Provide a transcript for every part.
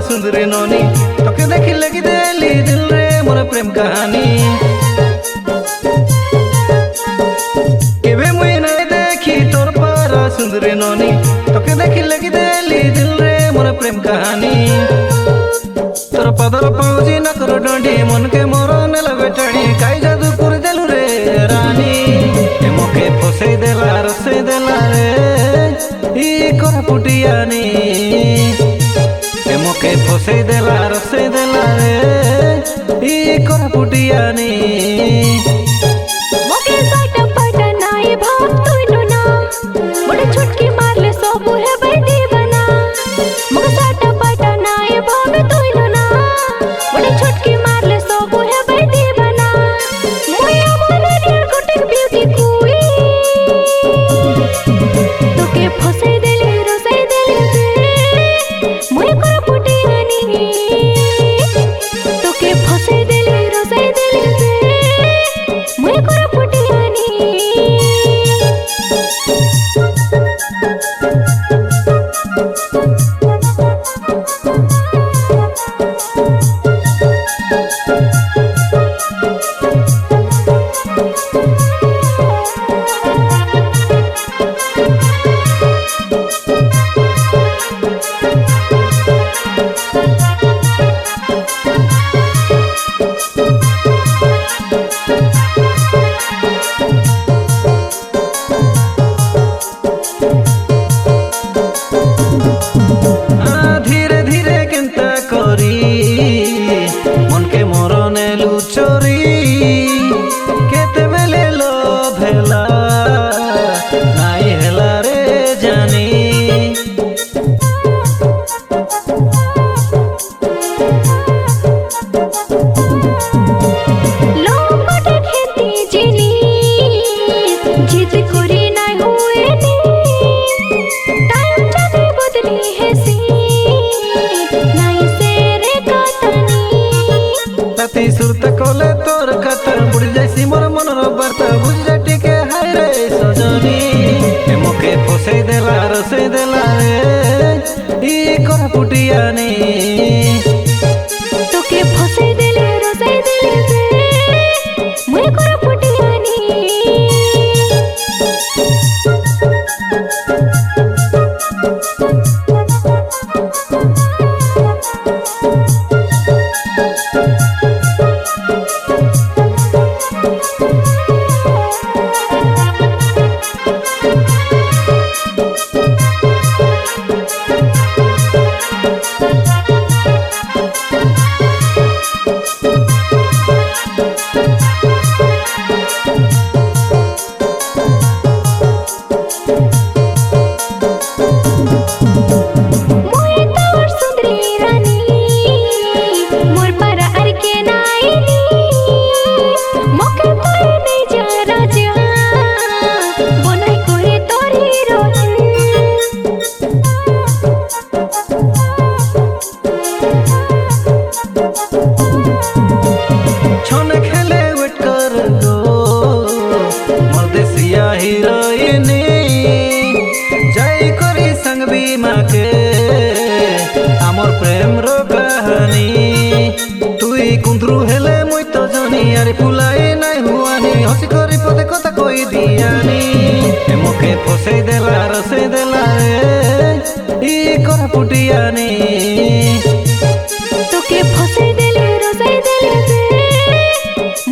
सुंदरी नोनी तोके देखी लगी देली दिल रे मोर प्रेम कहानी केबे मुई नहीं देखी तोर पारा सुंदरी नोनी तोके देखी लगी देली दिल रे मोर प्रेम कहानी तोर पदर पाउजी न करो डंडी मन के मोर नेल बेटाणी काई जादू कर देलु रे रानी ए मोके फसे देला रसे देला रे ई कोरा पुटियानी ए मोके फसे देला रसे देला रे ई कोरा पुटियानी मोके साट पट नाई भाव तुइनो ना बड़े छुटकी मार ले सोबू है बैठी बना मोके साट पट नाई भाव तुइनो ना बड़े छुटकी मार ले सोबू है बैठी बना मोया मोर डियर गोटे ब्यूटी कुई तोके फसे देले रसे देले मोय कोरा पुटियानी तोके फसे देले रसे देले मोय कोरा पुटियानी धीरे धीरे केंता करी मन के मोरने लुचोरी केते बेले लो भेला नाई हेला रे जानी लोमटे खेती जिनी जिद करी नाई हुए नी टाइम जाने बदली है सी नाई से रे कतनी राती सुरत कोले तोर खाता बुढ़ जैसी मोर मन रो बरता बुझ जटी के हाय रे सजनी ए मोके फसे देला रसे देला रे ई कोरा पुटियानी तोके फसे देले रसे देले मोय कोरा पुटियानी मोय तोर सुंदरी रानी मोर पर अर के नाईनी मोके तोरे नहीं जा राजा बनाई कोरे तोरी रोज छोन खेले वेट कर गो मोर देसिया हीरोइनी जय करी संग बीमा के आमर प्रेम रो कहानी तुई कुंद्रु हेले मुई तो जनी अरे फुलाई नाई हुआनी हसी करी पदे कथा कोई दियानी ए मोके फसे देला रसे देला रे ई कोरा पुटियानी तोके फसे देले रसे देले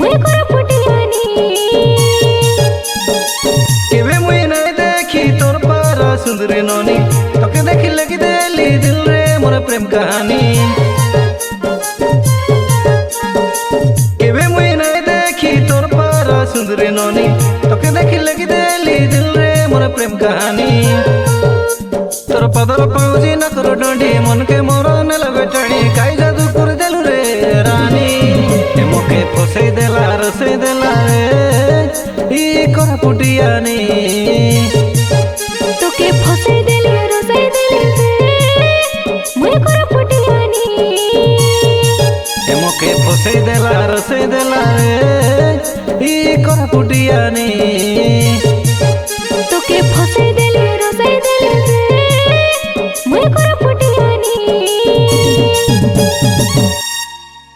मोय कोरा पुटियानी केबे मुई नहीं देखी तोर पारा सुंदरी नोनी तोके देखी लगी देली दिल रे मोर प्रेम कहानी केबे मुई नहीं देखी तोर पारा सुंदरी नोनी तोके देखी लगी देली दिल रे मोर प्रेम कहानी तोर पदर पाउजी न करो डंडी मन के मोर नेल बेटाणी काई जादू कर देलु रे रानी ए मोके फसे देला रसे देला रे ई कोरा पुटियानी तोके फसे देले रसे देले मोय कोरा पुटियानी ए मोके फसे देला रसे देला रे ई कोरा पुटियानी।